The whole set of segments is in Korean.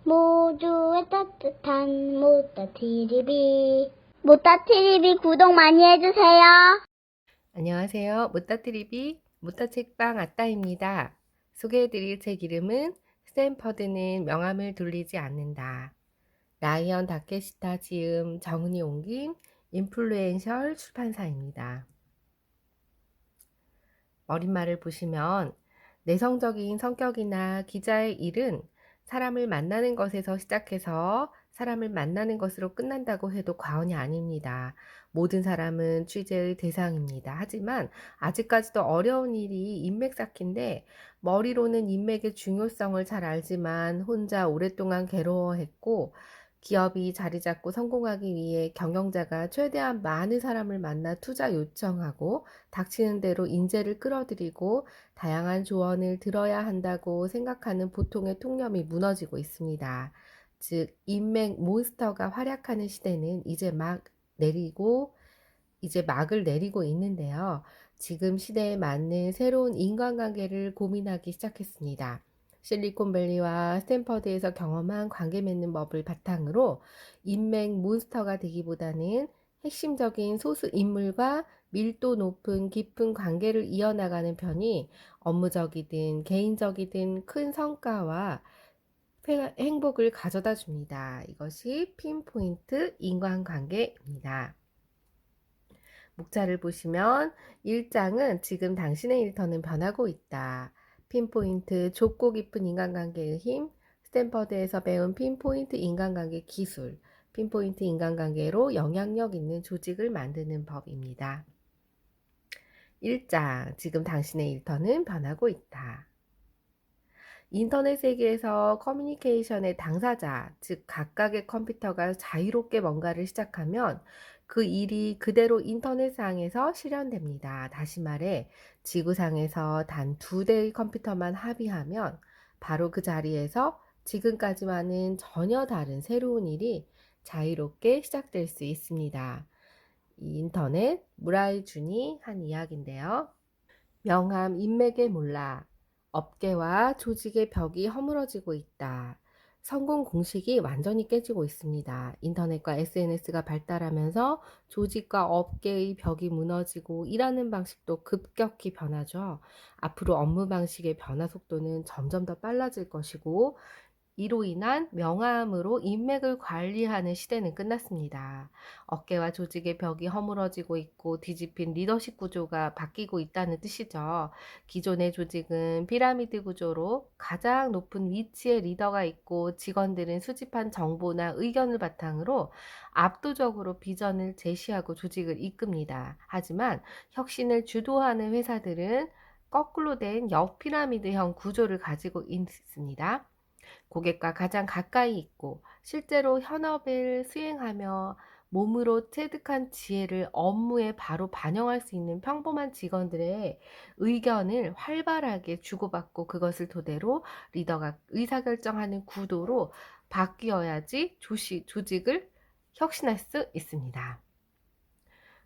모두의 따뜻한 모따TV. 모따TV 구독 많이 해주세요. 안녕하세요. 모따TV 모따책방 아따입니다. 소개해드릴 책 이름은 스탠퍼드는 명함을 돌리지 않는다. 라이언 다케시타 지음, 정은이 옮긴 인플루엔셜 출판사입니다. 머릿말을 보시면 내성적인 성격이나 기자의 일은 사람을 만나는 것에서 시작해서 사람을 만나는 것으로 끝난다고 해도 과언이 아닙니다. 모든 사람은 취재의 대상입니다. 하지만 아직까지도 어려운 일이 인맥 쌓기인데, 머리로는 인맥의 중요성을 잘 알지만 혼자 오랫동안 괴로워했고, 기업이 자리 잡고 성공하기 위해 경영자가 최대한 많은 사람을 만나 투자 요청하고 닥치는 대로 인재를 끌어들이고 다양한 조언을 들어야 한다고 생각하는 보통의 통념이 무너지고 있습니다. 즉, 인맥 몬스터가 활약하는 시대는 이제 막을 내리고 있는데요. 지금 시대에 맞는 새로운 인간관계를 고민하기 시작했습니다. 실리콘밸리와 스탠퍼드에서 경험한 관계 맺는 법을 바탕으로 인맥 몬스터가 되기보다는 핵심적인 소수 인물과 밀도 높은 깊은 관계를 이어나가는 편이 업무적이든 개인적이든 큰 성과와 행복을 가져다 줍니다. 이것이 핀포인트 인간관계입니다. 목차를 보시면 1장은 지금 당신의 일터는 변하고 있다. 핀포인트 좁고 깊은 인간관계의 힘, 스탠퍼드에서 배운 핀포인트 인간관계 기술, 핀포인트 인간관계로 영향력 있는 조직을 만드는 법입니다. 1장, 지금 당신의 일터는 변하고 있다. 인터넷 세계에서 커뮤니케이션의 당사자, 즉 각각의 컴퓨터가 자유롭게 뭔가를 시작하면 그 일이 그대로 인터넷상에서 실현됩니다. 다시 말해, 지구상에서 단 2대의 컴퓨터만 합의하면 바로 그 자리에서 지금까지와는 전혀 다른 새로운 일이 자유롭게 시작될 수 있습니다. 이 인터넷, 무라이 준이 한 이야기인데요. 명함 인맥에 몰라 업계와 조직의 벽이 허물어지고 있다. 성공 공식이 완전히 깨지고 있습니다. 인터넷과 SNS가 발달하면서 조직과 업계의 벽이 무너지고 일하는 방식도 급격히 변하죠. 앞으로 업무 방식의 변화 속도는 점점 더 빨라질 것이고, 이로 인한 명함으로 인맥을 관리하는 시대는 끝났습니다. 업계와 조직의 벽이 허물어지고 있고 뒤집힌 리더십 구조가 바뀌고 있다는 뜻이죠. 기존의 조직은 피라미드 구조로 가장 높은 위치에 리더가 있고 직원들은 수집한 정보나 의견을 바탕으로 압도적으로 비전을 제시하고 조직을 이끕니다. 하지만 혁신을 주도하는 회사들은 거꾸로 된 역피라미드형 구조를 가지고 있습니다. 고객과 가장 가까이 있고 실제로 현업을 수행하며 몸으로 체득한 지혜를 업무에 바로 반영할 수 있는 평범한 직원들의 의견을 활발하게 주고받고 그것을 토대로 리더가 의사결정하는 구도로 바뀌어야지 조직을 혁신할 수 있습니다.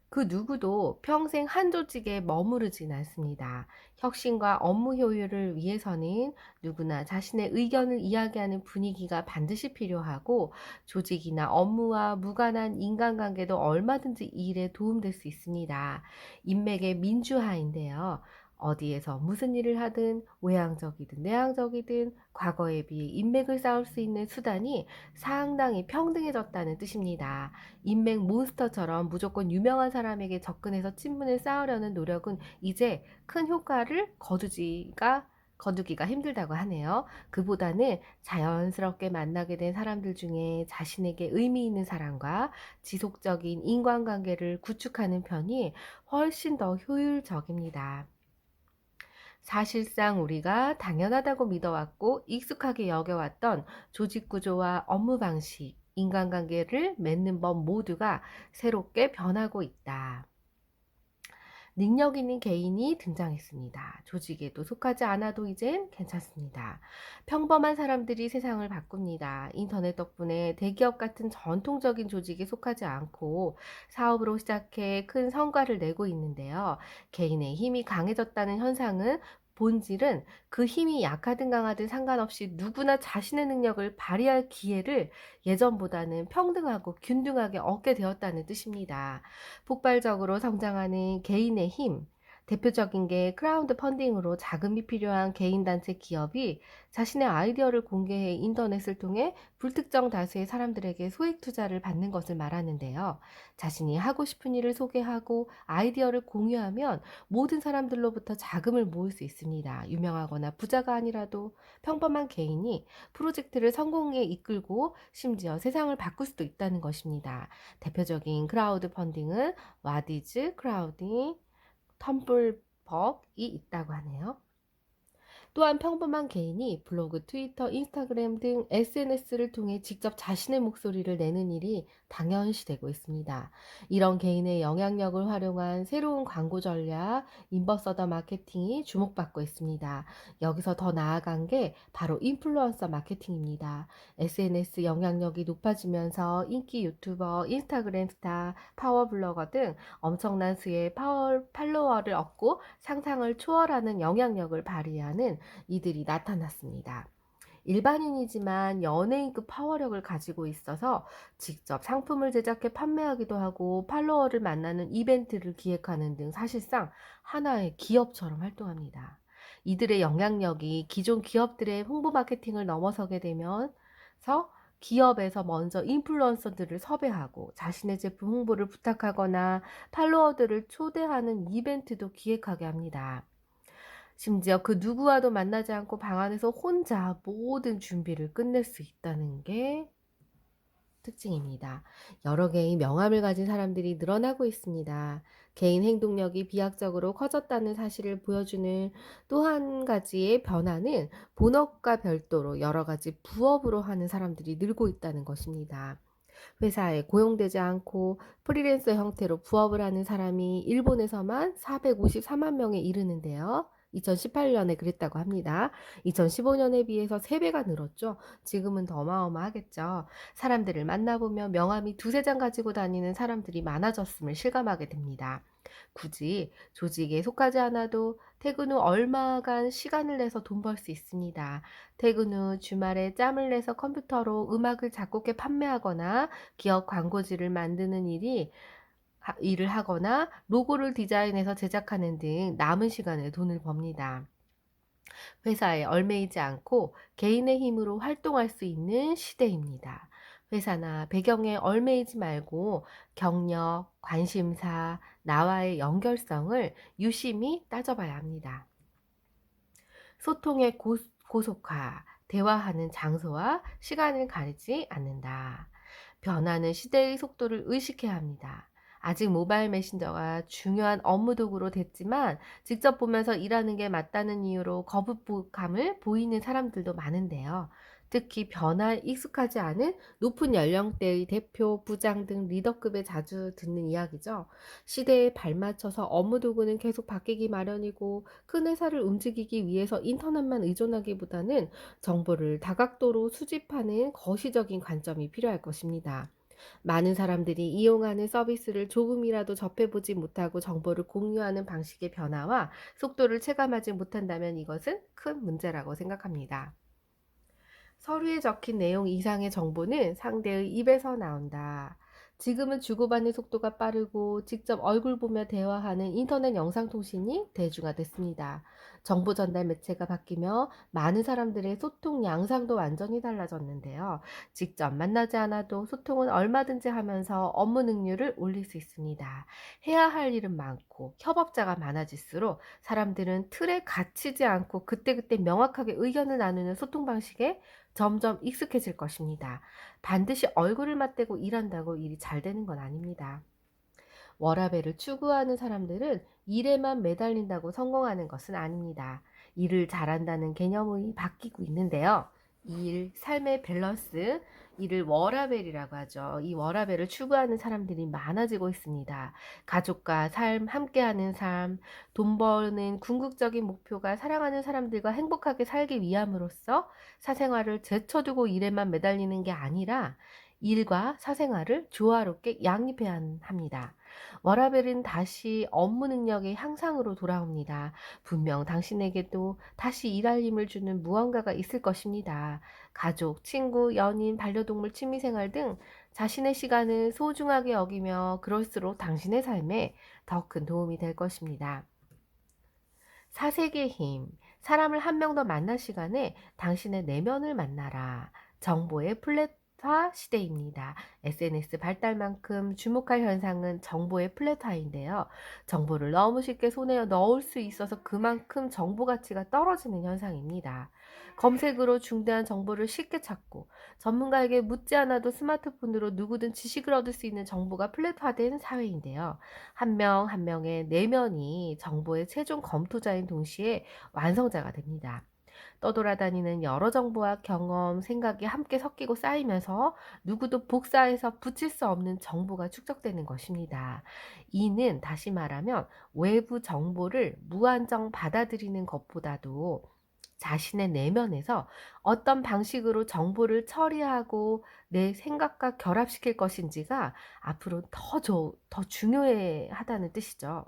그 누구도 평생 한 조직에 머무르진 않습니다. 혁신과 업무 효율을 위해서는 누구나 자신의 의견을 이야기하는 분위기가 반드시 필요하고, 조직이나 업무와 무관한 인간관계도 얼마든지 이 일에 도움될 수 있습니다. 인맥의 민주화인데요. 어디에서 무슨 일을 하든 외향적이든 내향적이든 과거에 비해 인맥을 쌓을 수 있는 수단이 상당히 평등해졌다는 뜻입니다. 인맥 몬스터처럼 무조건 유명한 사람에게 접근해서 친분을 쌓으려는 노력은 이제 큰 효과를 거두기가 힘들다고 하네요. 그보다는 자연스럽게 만나게 된 사람들 중에 자신에게 의미 있는 사람과 지속적인 인간관계를 구축하는 편이 훨씬 더 효율적입니다. 사실상 우리가 당연하다고 믿어왔고 익숙하게 여겨왔던 조직 구조와 업무 방식, 인간관계를 맺는 법 모두가 새롭게 변하고 있다. 능력 있는 개인이 등장했습니다. 조직에도 속하지 않아도 이젠 괜찮습니다. 평범한 사람들이 세상을 바꿉니다. 인터넷 덕분에 대기업 같은 전통적인 조직에 속하지 않고 사업으로 시작해 큰 성과를 내고 있는데요. 개인의 힘이 강해졌다는 현상은 본질은 그 힘이 약하든 강하든 상관없이 누구나 자신의 능력을 발휘할 기회를 예전보다는 평등하고 균등하게 얻게 되었다는 뜻입니다. 폭발적으로 성장하는 개인의 힘, 대표적인 게 크라우드 펀딩으로 자금이 필요한 개인단체 기업이 자신의 아이디어를 공개해 인터넷을 통해 불특정 다수의 사람들에게 소액 투자를 받는 것을 말하는데요. 자신이 하고 싶은 일을 소개하고 아이디어를 공유하면 모든 사람들로부터 자금을 모을 수 있습니다. 유명하거나 부자가 아니라도 평범한 개인이 프로젝트를 성공에 이끌고 심지어 세상을 바꿀 수도 있다는 것입니다. 대표적인 크라우드 펀딩은 와디즈, 크라우딩, 텀블벅이 있다고 하네요. 또한 평범한 개인이 블로그, 트위터, 인스타그램 등 SNS를 통해 직접 자신의 목소리를 내는 일이 당연시되고 있습니다. 이런 개인의 영향력을 활용한 새로운 광고 전략, 인버서더 마케팅이 주목받고 있습니다. 여기서 더 나아간 게 바로 인플루언서 마케팅입니다. SNS 영향력이 높아지면서 인기 유튜버, 인스타그램 스타, 파워블로거 등 엄청난 수의 팔로워를 얻고 상상을 초월하는 영향력을 발휘하는 이들이 나타났습니다. 일반인이지만 연예인급 파워력을 가지고 있어서 직접 상품을 제작해 판매하기도 하고 팔로워를 만나는 이벤트를 기획하는 등 사실상 하나의 기업처럼 활동합니다. 이들의 영향력이 기존 기업들의 홍보 마케팅을 넘어서게 되면서 기업에서 먼저 인플루언서들을 섭외하고 자신의 제품 홍보를 부탁하거나 팔로워들을 초대하는 이벤트도 기획하게 합니다. 심지어 그 누구와도 만나지 않고 방 안에서 혼자 모든 준비를 끝낼 수 있다는 게 특징입니다. 여러 개의 명함을 가진 사람들이 늘어나고 있습니다. 개인 행동력이 비약적으로 커졌다는 사실을 보여주는 또 한 가지의 변화는 본업과 별도로 여러 가지 부업으로 하는 사람들이 늘고 있다는 것입니다. 회사에 고용되지 않고 프리랜서 형태로 부업을 하는 사람이 일본에서만 454만 명에 이르는데요. 2018년에 그랬다고 합니다. 2015년에 비해서 3배가 늘었죠. 지금은 더 어마어마하겠죠. 사람들을 만나보면 명함이 두세 장 가지고 다니는 사람들이 많아졌음을 실감하게 됩니다. 굳이 조직에 속하지 않아도 퇴근 후 얼마간 시간을 내서 돈 벌 수 있습니다. 퇴근 후 주말에 짬을 내서 컴퓨터로 음악을 작곡해 판매하거나 기업 광고지를 만드는 일을 하거나 로고를 디자인해서 제작하는 등 남은 시간에 돈을 법니다. 회사에 얽매이지 않고 개인의 힘으로 활동할 수 있는 시대입니다. 회사나 배경에 얽매이지 말고 경력, 관심사, 나와의 연결성을 유심히 따져봐야 합니다. 소통의 고속화, 대화하는 장소와 시간을 가리지 않는다. 변하는 시대의 속도를 의식해야 합니다. 아직 모바일 메신저가 중요한 업무 도구로 됐지만 직접 보면서 일하는 게 맞다는 이유로 거부감을 보이는 사람들도 많은데요. 특히 변화에 익숙하지 않은 높은 연령대의 대표, 부장 등 리더급에 자주 듣는 이야기죠. 시대에 발맞춰서 업무 도구는 계속 바뀌기 마련이고 큰 회사를 움직이기 위해서 인터넷만 의존하기보다는 정보를 다각도로 수집하는 거시적인 관점이 필요할 것입니다. 많은 사람들이 이용하는 서비스를 조금이라도 접해보지 못하고 정보를 공유하는 방식의 변화와 속도를 체감하지 못한다면 이것은 큰 문제라고 생각합니다. 서류에 적힌 내용 이상의 정보는 상대의 입에서 나온다. 지금은 주고받는 속도가 빠르고 직접 얼굴 보며 대화하는 인터넷 영상통신이 대중화됐습니다. 정보 전달 매체가 바뀌며 많은 사람들의 소통 양상도 완전히 달라졌는데요. 직접 만나지 않아도 소통은 얼마든지 하면서 업무 능률을 올릴 수 있습니다. 해야 할 일은 많고 협업자가 많아질수록 사람들은 틀에 갇히지 않고 그때그때 명확하게 의견을 나누는 소통 방식에 점점 익숙해질 것입니다. 반드시 얼굴을 맞대고 일한다고 일이 잘 되는 건 아닙니다. 워라밸을 추구하는 사람들은 일에만 매달린다고 성공하는 것은 아닙니다. 일을 잘한다는 개념이 바뀌고 있는데요. 일, 삶의 밸런스, 이를 워라밸이라고 하죠. 이 워라밸을 추구하는 사람들이 많아지고 있습니다. 가족과 삶, 함께하는 삶, 돈 버는 궁극적인 목표가 사랑하는 사람들과 행복하게 살기 위함으로써 사생활을 제쳐두고 일에만 매달리는 게 아니라 일과 사생활을 조화롭게 양립해야 합니다. 워라밸은 다시 업무 능력의 향상으로 돌아옵니다. 분명 당신에게도 다시 일할 힘을 주는 무언가가 있을 것입니다. 가족, 친구, 연인, 반려동물 취미생활 등 자신의 시간을 소중하게 여기며 그럴수록 당신의 삶에 더 큰 도움이 될 것입니다. 사색의 힘, 사람을 한 명 더 만날 시간에 당신의 내면을 만나라. 정보의 플랫화 시대입니다. SNS 발달만큼 주목할 현상은 정보의 플랫화인데요. 정보를 너무 쉽게 손에 넣을 수 있어서 그만큼 정보 가치가 떨어지는 현상입니다. 검색으로 중대한 정보를 쉽게 찾고 전문가에게 묻지 않아도 스마트폰으로 누구든 지식을 얻을 수 있는 정보가 플랫화된 사회인데요. 한 명 한 명의 내면이 정보의 최종 검토자인 동시에 완성자가 됩니다. 떠돌아다니는 여러 정보와 경험, 생각이 함께 섞이고 쌓이면서 누구도 복사해서 붙일 수 없는 정보가 축적되는 것입니다. 이는 다시 말하면 외부 정보를 무한정 받아들이는 것보다도 자신의 내면에서 어떤 방식으로 정보를 처리하고 내 생각과 결합시킬 것인지가 앞으로 더 중요하다는 뜻이죠.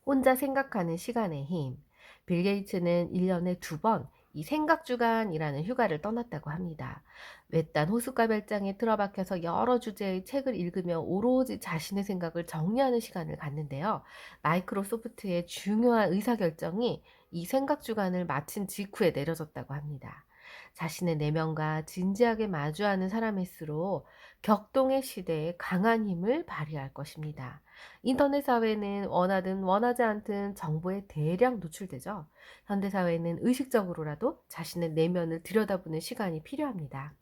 혼자 생각하는 시간의 힘. 빌 게이츠는 1년에 2번 이 생각주간이라는 휴가를 떠났다고 합니다. 외딴 호숫가 별장에 틀어박혀서 여러 주제의 책을 읽으며 오로지 자신의 생각을 정리하는 시간을 갖는데요. 마이크로소프트의 중요한 의사결정이 이 생각주간을 마친 직후에 내려졌다고 합니다. 자신의 내면과 진지하게 마주하는 사람일수록 격동의 시대에 강한 힘을 발휘할 것입니다. 인터넷 사회는 원하든 원하지 않든 정보에 대량 노출되죠. 현대 사회는 의식적으로라도 자신의 내면을 들여다보는 시간이 필요합니다.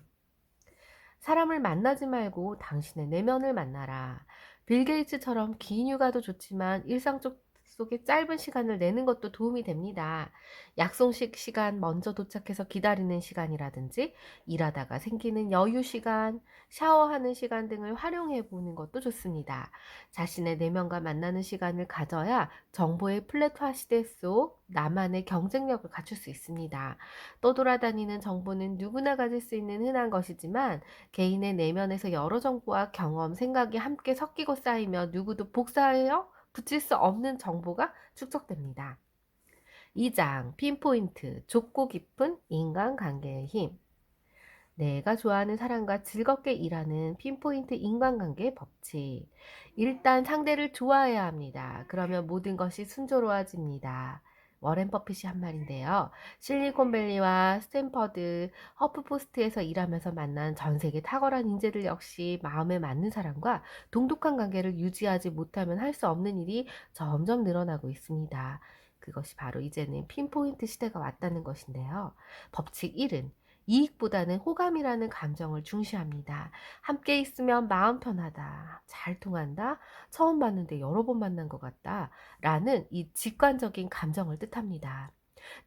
사람을 만나지 말고 당신의 내면을 만나라. 빌 게이츠처럼 긴 휴가도 좋지만 일상 속에 짧은 시간을 내는 것도 도움이 됩니다. 약속식 시간 먼저 도착해서 기다리는 시간이라든지 일하다가 생기는 여유 시간, 샤워하는 시간 등을 활용해 보는 것도 좋습니다. 자신의 내면과 만나는 시간을 가져야 정보의 플랫화 시대 속 나만의 경쟁력을 갖출 수 있습니다. 떠돌아다니는 정보는 누구나 가질 수 있는 흔한 것이지만 개인의 내면에서 여러 정보와 경험, 생각이 함께 섞이고 쌓이며 누구도 복사하여 붙일 수 없는 정보가 축적됩니다. 2장 핀포인트 좁고 깊은 인간관계의 힘. 내가 좋아하는 사람과 즐겁게 일하는 핀포인트 인간관계 법칙. 일단 상대를 좋아해야 합니다. 그러면 모든 것이 순조로워집니다. 워렌 버핏이 한 말인데요. 실리콘밸리와 스탠퍼드, 허프포스트에서 일하면서 만난 전 세계 탁월한 인재들 역시 마음에 맞는 사람과 돈독한 관계를 유지하지 못하면 할 수 없는 일이 점점 늘어나고 있습니다. 그것이 바로 이제는 핀포인트 시대가 왔다는 것인데요. 법칙 1은 이익보다는 호감이라는 감정을 중시합니다. 함께 있으면 마음 편하다, 잘 통한다, 처음 봤는데 여러 번 만난 것 같다 라는 이 직관적인 감정을 뜻합니다.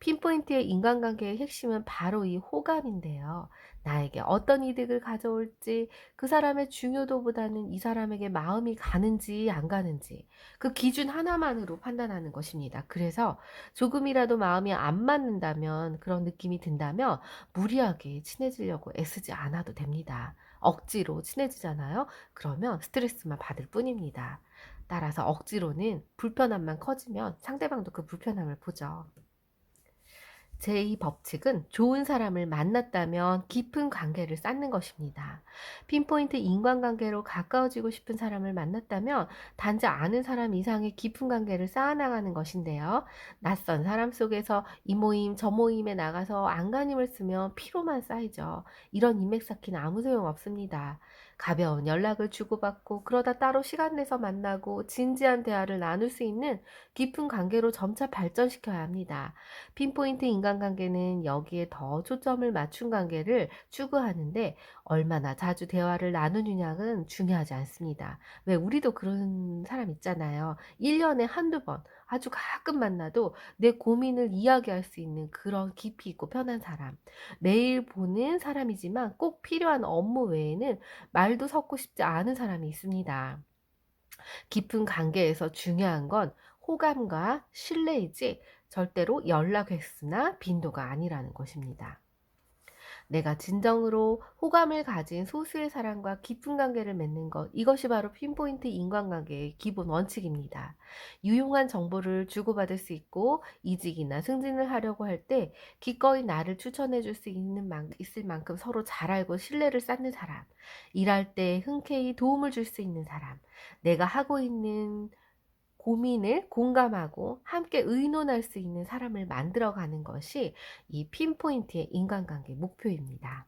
핀포인트의 인간관계의 핵심은 바로 이 호감인데요. 나에게 어떤 이득을 가져올지, 그 사람의 중요도보다는 이 사람에게 마음이 가는지 안 가는지 그 기준 하나만으로 판단하는 것입니다. 그래서 조금이라도 마음이 안 맞는다면, 그런 느낌이 든다면 무리하게 친해지려고 애쓰지 않아도 됩니다. 억지로 친해지잖아요. 그러면 스트레스만 받을 뿐입니다. 따라서 억지로는 불편함만 커지면 상대방도 그 불편함을 보죠. 제2 법칙은 좋은 사람을 만났다면 깊은 관계를 쌓는 것입니다. 핀포인트 인간관계로 가까워지고 싶은 사람을 만났다면 단지 아는 사람 이상의 깊은 관계를 쌓아나가는 것인데요. 낯선 사람 속에서 이 모임 저 모임에 나가서 안간힘을 쓰면 피로만 쌓이죠. 이런 인맥 쌓기는 아무 소용 없습니다. 가벼운 연락을 주고받고 그러다 따로 시간 내서 만나고 진지한 대화를 나눌 수 있는 깊은 관계로 점차 발전시켜야 합니다. 핀포인트 인간관계는 여기에 더 초점을 맞춘 관계를 추구하는데 얼마나 자주 대화를 나누느냐는 중요하지 않습니다. 왜 우리도 그런 사람 있잖아요. 1년에 한두 번 아주 가끔 만나도 내 고민을 이야기할 수 있는 그런 깊이 있고 편한 사람. 매일 보는 사람이지만 꼭 필요한 업무 외에는 말도 섞고 싶지 않은 사람이 있습니다. 깊은 관계에서 중요한 건 호감과 신뢰이지 절대로 연락 횟수나 빈도가 아니라는 것입니다. 내가 진정으로 호감을 가진 소수의 사람과 깊은 관계를 맺는 것, 이것이 바로 핀포인트 인간관계의 기본 원칙입니다. 유용한 정보를 주고받을 수 있고 이직이나 승진을 하려고 할 때 기꺼이 나를 추천해 줄 수 있을 만큼 서로 잘 알고 신뢰를 쌓는 사람, 일할 때 흔쾌히 도움을 줄 수 있는 사람, 내가 하고 있는 고민을 공감하고 함께 의논할 수 있는 사람을 만들어가는 것이 이 핀포인트의 인간관계 목표입니다.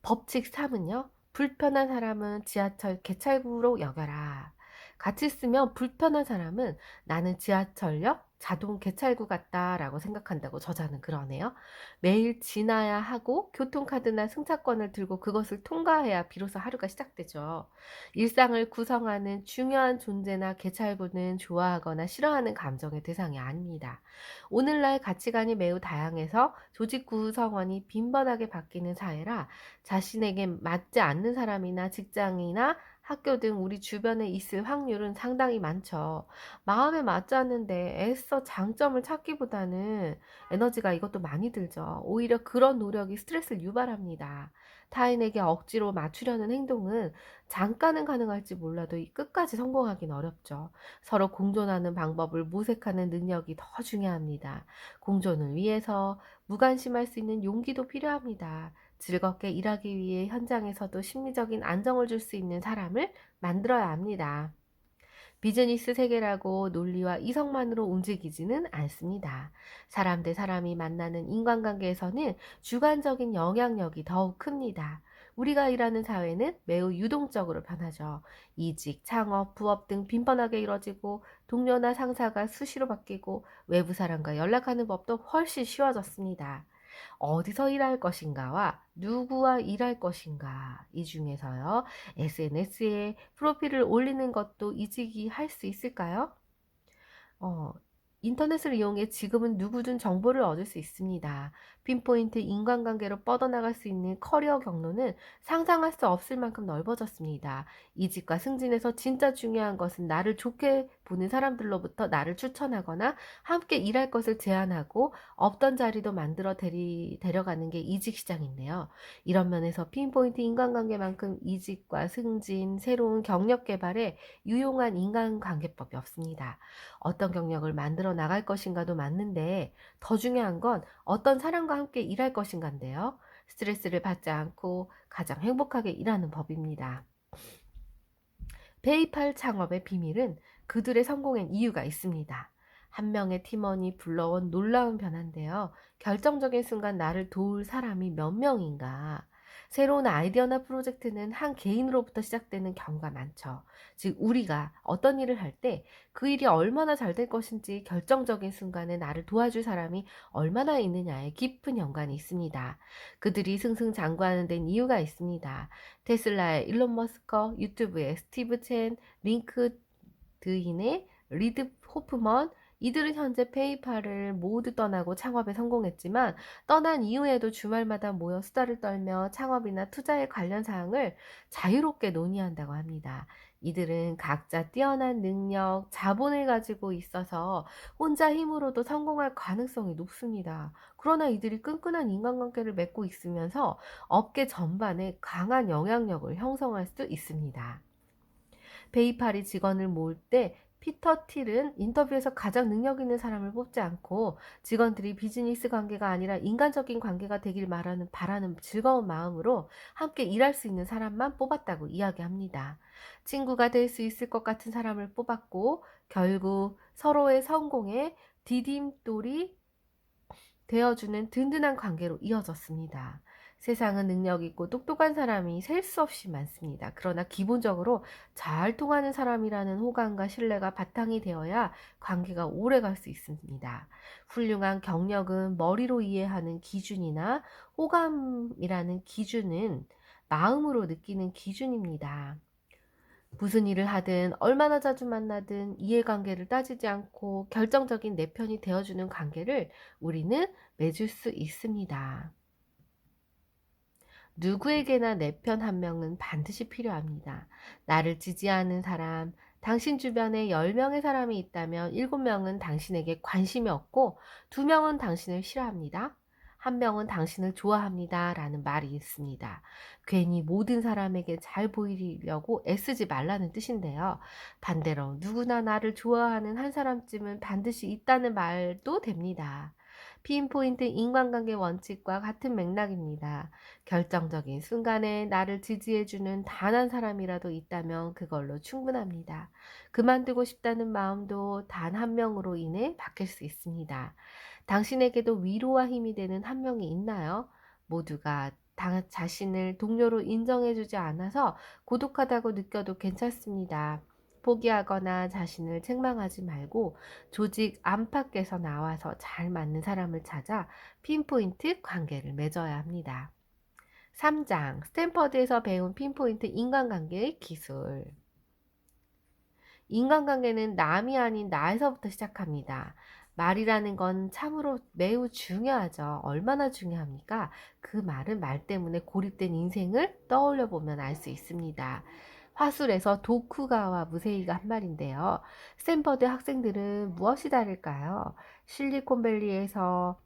법칙 3은요. 불편한 사람은 지하철 개찰구로 여겨라. 같이 쓰면 불편한 사람은 나는 지하철역 자동 개찰구 같다라고 생각한다고 저자는 그러네요. 매일 지나야 하고 교통카드나 승차권을 들고 그것을 통과해야 비로소 하루가 시작되죠. 일상을 구성하는 중요한 존재나 개찰구는 좋아하거나 싫어하는 감정의 대상이 아닙니다. 오늘날 가치관이 매우 다양해서 조직 구성원이 빈번하게 바뀌는 사회라 자신에게 맞지 않는 사람이나 직장이나 학교 등 우리 주변에 있을 확률은 상당히 많죠. 마음에 맞지 않는데 애써 장점을 찾기보다는 에너지가 이것도 많이 들죠. 오히려 그런 노력이 스트레스를 유발합니다. 타인에게 억지로 맞추려는 행동은 잠깐은 가능할지 몰라도 끝까지 성공하긴 어렵죠. 서로 공존하는 방법을 모색하는 능력이 더 중요합니다. 공존을 위해서 무관심할 수 있는 용기도 필요합니다. 즐겁게 일하기 위해 현장에서도 심리적인 안정을 줄 수 있는 사람을 만들어야 합니다. 비즈니스 세계라고 논리와 이성만으로 움직이지는 않습니다. 사람 대 사람이 만나는 인간관계에서는 주관적인 영향력이 더욱 큽니다. 우리가 일하는 사회는 매우 유동적으로 변하죠. 이직, 창업, 부업 등 빈번하게 이뤄지고 동료나 상사가 수시로 바뀌고 외부 사람과 연락하는 법도 훨씬 쉬워졌습니다. 어디서 일할 것인가와 누구와 일할 것인가 이 중에서요. SNS에 프로필을 올리는 것도 이직이 할 수 있을까요? 어, 인터넷을 이용해 지금은 누구든 정보를 얻을 수 있습니다. 핀포인트 인간관계로 뻗어나갈 수 있는 커리어 경로는 상상할 수 없을 만큼 넓어졌습니다. 이직과 승진에서 진짜 중요한 것은 나를 좋게 보는 사람들로부터 나를 추천하거나 함께 일할 것을 제안하고 없던 자리도 만들어 데려가는 게 이직 시장인데요. 이런 면에서 핀포인트 인간관계만큼 이직과 승진, 새로운 경력 개발에 유용한 인간관계법이 없습니다. 어떤 경력을 만들어 나갈 것인가도 맞는데 더 중요한 건 어떤 사람과 함께 일할 것인가인데요. 스트레스를 받지 않고 가장 행복하게 일하는 법입니다. 페이팔 창업의 비밀은 그들의 성공엔 이유가 있습니다. 한 명의 팀원이 불러온 놀라운 변화인데요. 결정적인 순간 나를 도울 사람이 몇 명인가? 새로운 아이디어나 프로젝트는 한 개인으로부터 시작되는 경우가 많죠. 즉, 우리가 어떤 일을 할 때 그 일이 얼마나 잘 될 것인지 결정적인 순간에 나를 도와줄 사람이 얼마나 있느냐에 깊은 연관이 있습니다. 그들이 승승장구하는 데는 이유가 있습니다. 테슬라의 일론 머스크, 유튜브의 스티브 첸, 링크드인의 리드 호프먼, 이들은 현재 페이팔을 모두 떠나고 창업에 성공했지만 떠난 이후에도 주말마다 모여 수다를 떨며 창업이나 투자에 관련 사항을 자유롭게 논의한다고 합니다. 이들은 각자 뛰어난 능력, 자본을 가지고 있어서 혼자 힘으로도 성공할 가능성이 높습니다. 그러나 이들이 끈끈한 인간관계를 맺고 있으면서 업계 전반에 강한 영향력을 형성할 수 있습니다. 페이팔이 직원을 모을 때 피터 틸은 인터뷰에서 가장 능력 있는 사람을 뽑지 않고 직원들이 비즈니스 관계가 아니라 인간적인 관계가 되길 바라는 즐거운 마음으로 함께 일할 수 있는 사람만 뽑았다고 이야기합니다. 친구가 될 수 있을 것 같은 사람을 뽑았고 결국 서로의 성공에 디딤돌이 되어주는 든든한 관계로 이어졌습니다. 세상은 능력 있고 똑똑한 사람이 셀 수 없이 많습니다. 그러나 기본적으로 잘 통하는 사람이라는 호감과 신뢰가 바탕이 되어야 관계가 오래 갈 수 있습니다. 훌륭한 경력은 머리로 이해하는 기준이나 호감이라는 기준은 마음으로 느끼는 기준입니다. 무슨 일을 하든 얼마나 자주 만나든 이해관계를 따지지 않고 결정적인 내 편이 되어주는 관계를 우리는 맺을 수 있습니다. 누구에게나 내 편 한 명은 반드시 필요합니다. 나를 지지하는 사람, 당신 주변에 10명의 사람이 있다면 7명은 당신에게 관심이 없고 2명은 당신을 싫어합니다. 한 명은 당신을 좋아합니다 라는 말이 있습니다. 괜히 모든 사람에게 잘 보이려고 애쓰지 말라는 뜻인데요. 반대로 누구나 나를 좋아하는 한 사람쯤은 반드시 있다는 말도 됩니다. 피인포인트 인간관계 원칙과 같은 맥락입니다. 결정적인 순간에 나를 지지해주는 단 한 사람이라도 있다면 그걸로 충분합니다. 그만두고 싶다는 마음도 단 한 명으로 인해 바뀔 수 있습니다. 당신에게도 위로와 힘이 되는 한 명이 있나요? 모두가 자신을 동료로 인정해주지 않아서 고독하다고 느껴도 괜찮습니다. 포기하거나 자신을 책망하지 말고 조직 안팎에서 나와서 잘 맞는 사람을 찾아 핀포인트 관계를 맺어야 합니다. 3장 스탠퍼드에서 배운 핀포인트 인간관계의 기술. 인간관계는 남이 아닌 나에서부터 시작합니다. 말이라는 건 참으로 매우 중요하죠. 얼마나 중요합니까? 그 말은 말 때문에 고립된 인생을 떠올려 보면 알 수 있습니다. 화술에서 도쿠가와 무세이가 한 말인데요. 스탠퍼드 학생들은 무엇이 다를까요? 실리콘밸리에서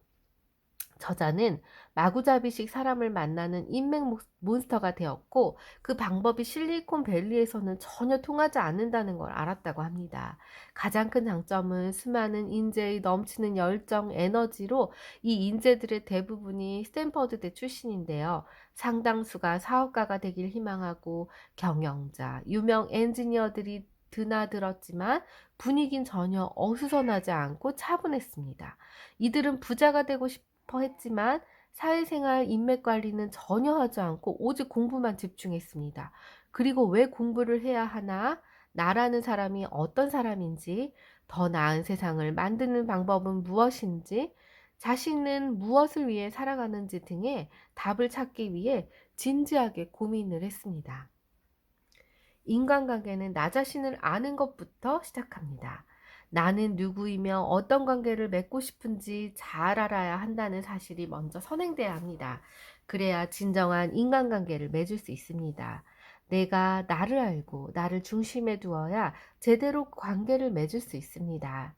저자는 마구잡이식 사람을 만나는 인맥 몬스터가 되었고 그 방법이 실리콘밸리에서는 전혀 통하지 않는다는 걸 알았다고 합니다. 가장 큰 장점은 수많은 인재의 넘치는 열정, 에너지로 이 인재들의 대부분이 스탠퍼드대 출신인데요. 상당수가 사업가가 되길 희망하고 경영자, 유명 엔지니어들이 드나들었지만 분위기는 전혀 어수선하지 않고 차분했습니다. 이들은 부자가 되고 했지만 사회생활 인맥 관리는 전혀 하지 않고 오직 공부만 집중했습니다. 그리고 왜 공부를 해야 하나? 나라는 사람이 어떤 사람인지, 더 나은 세상을 만드는 방법은 무엇인지, 자신은 무엇을 위해 살아가는지 등의 답을 찾기 위해 진지하게 고민을 했습니다. 인간관계는 나 자신을 아는 것부터 시작합니다. 나는 누구이며 어떤 관계를 맺고 싶은지 잘 알아야 한다는 사실이 먼저 선행돼야 합니다. 그래야 진정한 인간관계를 맺을 수 있습니다. 내가 나를 알고 나를 중심에 두어야 제대로 관계를 맺을 수 있습니다.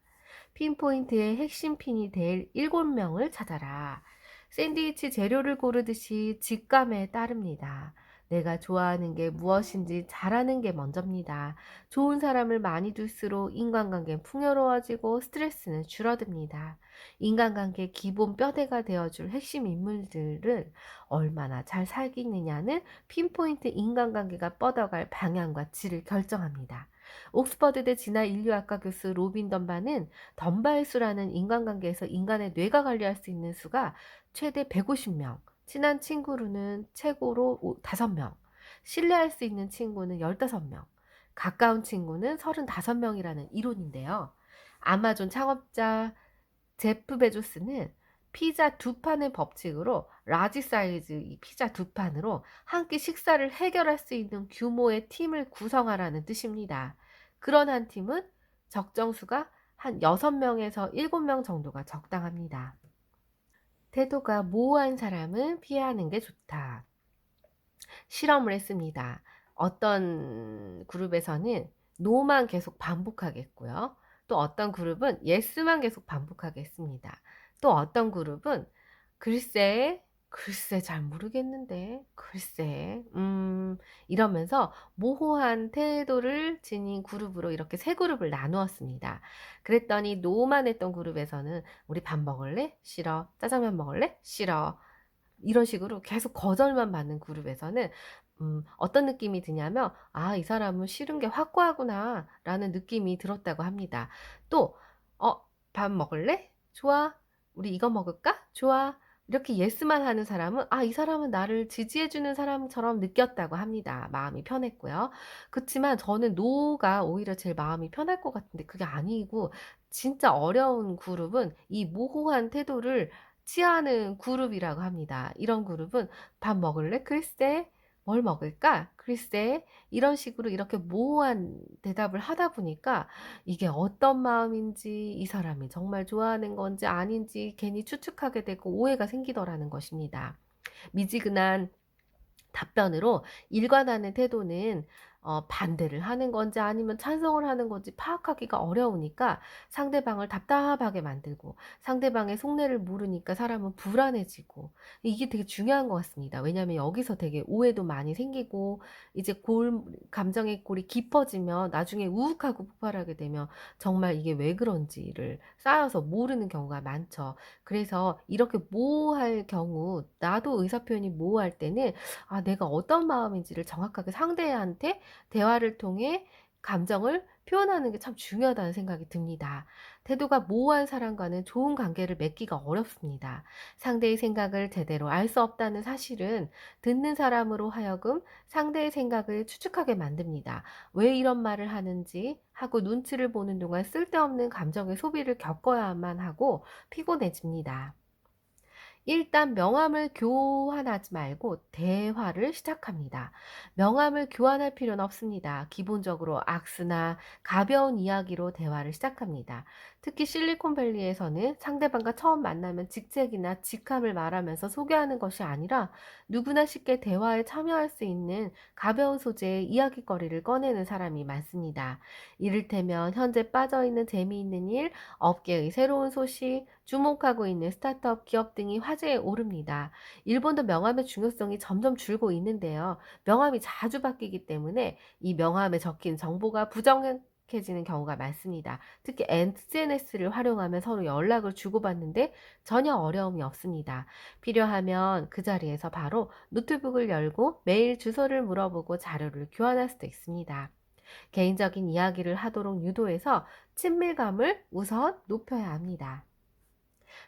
핀포인트의 핵심 핀이 될 7명을 찾아라. 샌드위치 재료를 고르듯이 직감에 따릅니다. 내가 좋아하는 게 무엇인지 잘하는 게 먼저입니다. 좋은 사람을 많이 둘수록 인간관계는 풍요로워지고 스트레스는 줄어듭니다. 인간관계 기본 뼈대가 되어줄 핵심 인물들을 얼마나 잘 사귀느냐는 핀포인트 인간관계가 뻗어갈 방향과 질을 결정합니다. 옥스퍼드대 진화인류학과 교수 로빈 덤바는 덤바의 수라는 인간관계에서 인간의 뇌가 관리할 수 있는 수가 최대 150명, 친한 친구로는 최고로 5명, 신뢰할 수 있는 친구는 15명, 가까운 친구는 35명이라는 이론인데요. 아마존 창업자 제프 베조스는 피자 2판의 법칙으로 라지 사이즈 이 피자 2판으로 한 끼 식사를 해결할 수 있는 규모의 팀을 구성하라는 뜻입니다. 그런 한 팀은 적정수가 한 6명에서 7명 정도가 적당합니다. 태도가 모호한 사람은 피하는 게 좋다. 실험을 했습니다. 어떤 그룹에서는 노만 계속 반복하겠고요. 또 어떤 그룹은 예스만 계속 반복하겠습니다. 또 어떤 그룹은 글쎄 잘 모르겠는데, 이러면서 모호한 태도를 지닌 그룹으로 이렇게 세 그룹을 나누었습니다. 그랬더니 노만 했던 그룹에서는 우리 밥 먹을래? 싫어. 짜장면 먹을래? 싫어. 이런 식으로 계속 거절만 받는 그룹에서는 어떤 느낌이 드냐면 이 사람은 싫은 게 확고하구나 라는 느낌이 들었다고 합니다. 또 밥 먹을래? 좋아. 우리 이거 먹을까? 좋아. 이렇게 예스만 하는 사람은 이 사람은 나를 지지해주는 사람처럼 느꼈다고 합니다. 마음이 편했고요. 그렇지만 저는 노가 오히려 제일 마음이 편할 것 같은데 그게 아니고 진짜 어려운 그룹은 이 모호한 태도를 취하는 그룹이라고 합니다. 이런 그룹은 밥 먹을래? 글쎄. 뭘 먹을까? 글쎄. 이런 식으로 이렇게 모호한 대답을 하다 보니까 이게 어떤 마음인지 이 사람이 정말 좋아하는 건지 아닌지 괜히 추측하게 되고 오해가 생기더라는 것입니다. 미지근한 답변으로 일관하는 태도는 반대를 하는 건지 아니면 찬성을 하는 건지 파악하기가 어려우니까 상대방을 답답하게 만들고, 상대방의 속내를 모르니까 사람은 불안해지고, 이게 되게 중요한 것 같습니다. 왜냐하면 여기서 되게 오해도 많이 생기고, 이제 감정의 골이 깊어지면 나중에 우욱하고 폭발하게 되면 정말 이게 왜 그런지를 쌓여서 모르는 경우가 많죠. 그래서 이렇게 모호할 경우, 나도 의사표현이 모호할 때는 내가 어떤 마음인지를 정확하게 상대한테 대화를 통해 감정을 표현하는 게 참 중요하다는 생각이 듭니다. 태도가 모호한 사람과는 좋은 관계를 맺기가 어렵습니다. 상대의 생각을 제대로 알 수 없다는 사실은 듣는 사람으로 하여금 상대의 생각을 추측하게 만듭니다. 왜 이런 말을 하는지 하고 눈치를 보는 동안 쓸데없는 감정의 소비를 겪어야만 하고 피곤해집니다. 일단 명함을 교환하지 말고 대화를 시작합니다. 명함을 교환할 필요는 없습니다. 기본적으로 악수나 가벼운 이야기로 대화를 시작합니다. 특히 실리콘밸리에서는 상대방과 처음 만나면 직책이나 직함을 말하면서 소개하는 것이 아니라 누구나 쉽게 대화에 참여할 수 있는 가벼운 소재의 이야기거리를 꺼내는 사람이 많습니다. 이를테면 현재 빠져있는 재미있는 일, 업계의 새로운 소식, 주목하고 있는 스타트업 기업 등이 화제에 오릅니다. 일본도 명함의 중요성이 점점 줄고 있는데요. 명함이 자주 바뀌기 때문에 이 명함에 적힌 정보가 부정확해지는 경우가 많습니다. 특히 SNS를 활용하면 서로 연락을 주고받는데 전혀 어려움이 없습니다. 필요하면 그 자리에서 바로 노트북을 열고 메일 주소를 물어보고 자료를 교환할 수도 있습니다. 개인적인 이야기를 하도록 유도해서 친밀감을 우선 높여야 합니다.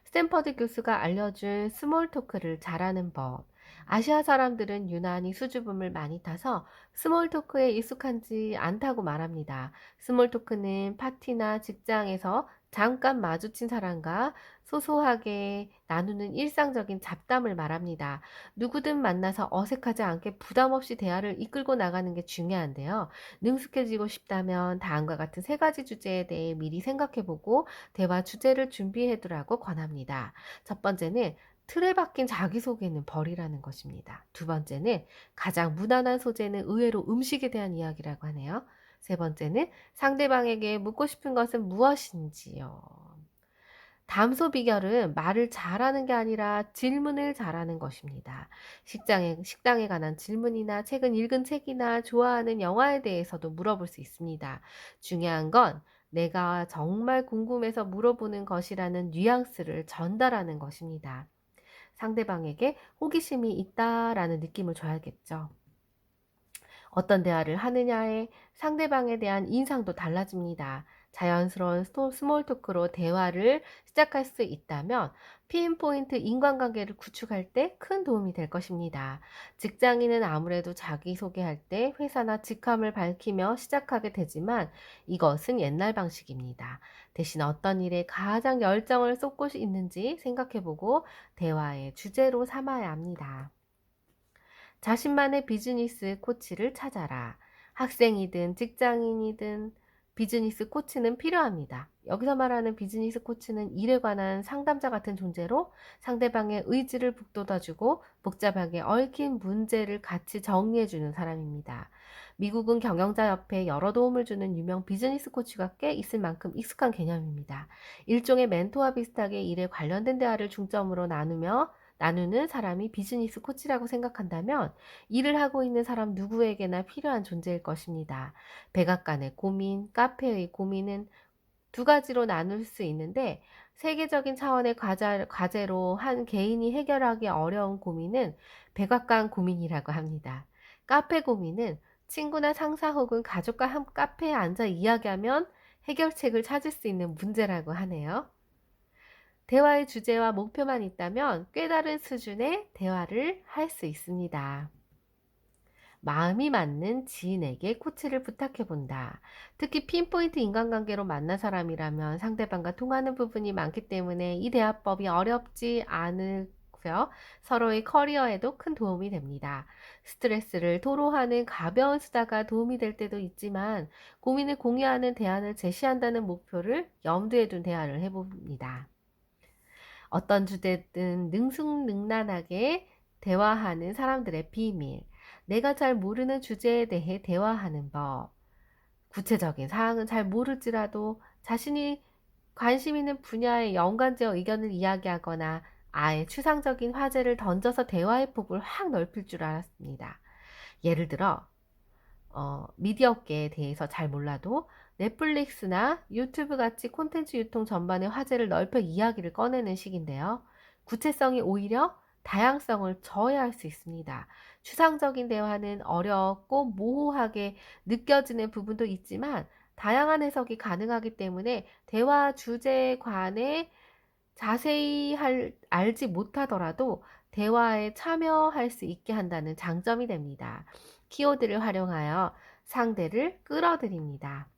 스탠퍼드 교수가 알려준 스몰 토크를 잘하는 법. 아시아 사람들은 유난히 수줍음을 많이 타서 스몰 토크에 익숙하지 않다고 말합니다. 스몰 토크는 파티나 직장에서 잠깐 마주친 사람과 소소하게 나누는 일상적인 잡담을 말합니다. 누구든 만나서 어색하지 않게 부담 없이 대화를 이끌고 나가는 게 중요한데요. 능숙해지고 싶다면 다음과 같은 세 가지 주제에 대해 미리 생각해보고 대화 주제를 준비해두라고 권합니다. 첫 번째는 틀에 박힌 자기소개는 버리라는 것입니다. 두 번째는 가장 무난한 소재는 의외로 음식에 대한 이야기라고 하네요. 세 번째는 상대방에게 묻고 싶은 것은 무엇인지요. 담소 비결은 말을 잘하는 게 아니라 질문을 잘하는 것입니다. 식당에 관한 질문이나 최근 읽은 책이나 좋아하는 영화에 대해서도 물어볼 수 있습니다. 중요한 건 내가 정말 궁금해서 물어보는 것이라는 뉘앙스를 전달하는 것입니다. 상대방에게 호기심이 있다라는 느낌을 줘야겠죠. 어떤 대화를 하느냐에 상대방에 대한 인상도 달라집니다. 자연스러운 스몰 토크로 대화를 시작할 수 있다면 피인포인트 인간관계를 구축할 때 큰 도움이 될 것입니다. 직장인은 아무래도 자기소개할 때 회사나 직함을 밝히며 시작하게 되지만 이것은 옛날 방식입니다. 대신 어떤 일에 가장 열정을 쏟고 있는지 생각해보고 대화의 주제로 삼아야 합니다. 자신만의 비즈니스 코치를 찾아라. 학생이든 직장인이든 비즈니스 코치는 필요합니다. 여기서 말하는 비즈니스 코치는 일에 관한 상담자 같은 존재로 상대방의 의지를 북돋아주고 복잡하게 얽힌 문제를 같이 정리해주는 사람입니다. 미국은 경영자협회에 여러 도움을 주는 유명 비즈니스 코치가 꽤 있을 만큼 익숙한 개념입니다. 일종의 멘토와 비슷하게 일에 관련된 대화를 중점으로 나누는 사람이 비즈니스 코치라고 생각한다면 일을 하고 있는 사람 누구에게나 필요한 존재일 것입니다. 백악관의 고민, 카페의 고민은 두 가지로 나눌 수 있는데 세계적인 차원의 과제로 한 개인이 해결하기 어려운 고민은 백악관 고민이라고 합니다. 카페 고민은 친구나 상사 혹은 가족과 한 카페에 앉아 이야기하면 해결책을 찾을 수 있는 문제라고 하네요. 대화의 주제와 목표만 있다면 꽤 다른 수준의 대화를 할 수 있습니다. 마음이 맞는 지인에게 코치를 부탁해 본다. 특히 핀포인트 인간관계로 만난 사람이라면 상대방과 통하는 부분이 많기 때문에 이 대화법이 어렵지 않고요. 서로의 커리어에도 큰 도움이 됩니다. 스트레스를 토로하는 가벼운 수다가 도움이 될 때도 있지만 고민을 공유하는 대안을 제시한다는 목표를 염두에 둔 대화를 해봅니다. 어떤 주제든 능숙능란하게 대화하는 사람들의 비밀. 내가 잘 모르는 주제에 대해 대화하는 법. 구체적인 사항은 잘 모를지라도 자신이 관심 있는 분야의 연관지어 의견을 이야기하거나 아예 추상적인 화제를 던져서 대화의 폭을 확 넓힐 줄 알았습니다. 예를 들어 미디어 업계에 대해서 잘 몰라도 넷플릭스나 유튜브 같이 콘텐츠 유통 전반의 화제를 넓혀 이야기를 꺼내는 식인데요. 구체성이 오히려 다양성을 저해할 수 있습니다. 추상적인 대화는 어렵고 모호하게 느껴지는 부분도 있지만 다양한 해석이 가능하기 때문에 대화 주제에 관해 자세히 알지 못하더라도 대화에 참여할 수 있게 한다는 장점이 됩니다. 키워드를 활용하여 상대를 끌어들입니다.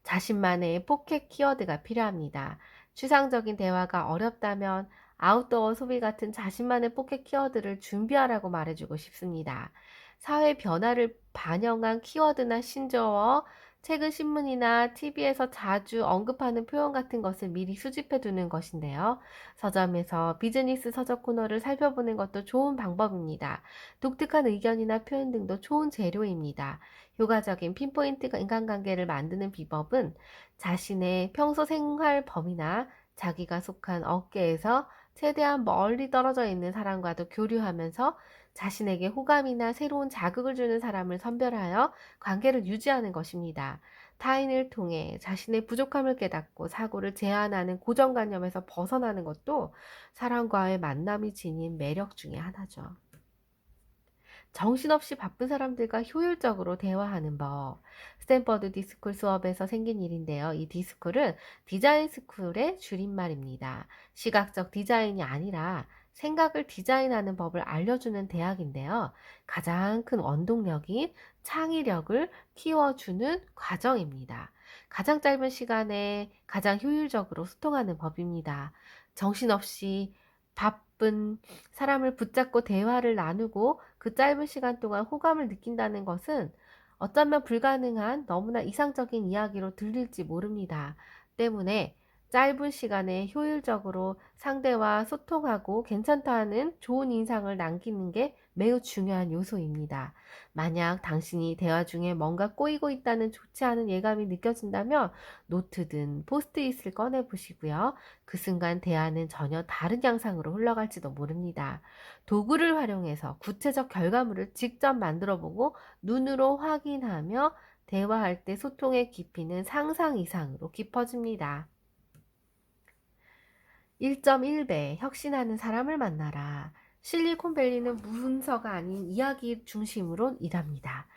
자신만의 포켓 키워드가 필요합니다. 추상적인 대화가 어렵다면 아웃도어 소비 같은 자신만의 포켓 키워드를 준비하라고 말해주고 싶습니다. 사회 변화를 반영한 키워드나 신조어, 최근 신문이나 TV에서 자주 언급하는 표현 같은 것을 미리 수집해 두는 것인데요. 서점에서 비즈니스 서적 코너를 살펴보는 것도 좋은 방법입니다. 독특한 의견이나 표현 등도 좋은 재료입니다. 효과적인 핀포인트 인간관계를 만드는 비법은 자신의 평소 생활 범위나 자기가 속한 업계에서 최대한 멀리 떨어져 있는 사람과도 교류하면서 자신에게 호감이나 새로운 자극을 주는 사람을 선별하여 관계를 유지하는 것입니다. 타인을 통해 자신의 부족함을 깨닫고 사고를 제한하는 고정관념에서 벗어나는 것도 사람과의 만남이 지닌 매력 중에 하나죠. 정신없이 바쁜 사람들과 효율적으로 대화하는 법. 스탠퍼드 디스쿨 수업에서 생긴 일인데요. 이 디스쿨은 디자인 스쿨의 줄임말입니다. 시각적 디자인이 아니라 생각을 디자인하는 법을 알려주는 대학인데요. 가장 큰 원동력인 창의력을 키워주는 과정입니다. 가장 짧은 시간에 가장 효율적으로 소통하는 법입니다. 정신없이 바쁜 사람을 붙잡고 대화를 나누고 그 짧은 시간 동안 호감을 느낀다는 것은 어쩌면 불가능한 너무나 이상적인 이야기로 들릴지 모릅니다. 때문에 짧은 시간에 효율적으로 상대와 소통하고 괜찮다는 좋은 인상을 남기는 게 매우 중요한 요소입니다. 만약 당신이 대화 중에 뭔가 꼬이고 있다는 좋지 않은 예감이 느껴진다면 노트든 포스트잇을 꺼내 보시고요. 그 순간 대화는 전혀 다른 양상으로 흘러갈지도 모릅니다. 도구를 활용해서 구체적 결과물을 직접 만들어 보고 눈으로 확인하며 대화할 때 소통의 깊이는 상상 이상으로 깊어집니다. 1.1배 혁신하는 사람을 만나라. 실리콘밸리는 문서가 아닌 이야기 중심으로 일합니다.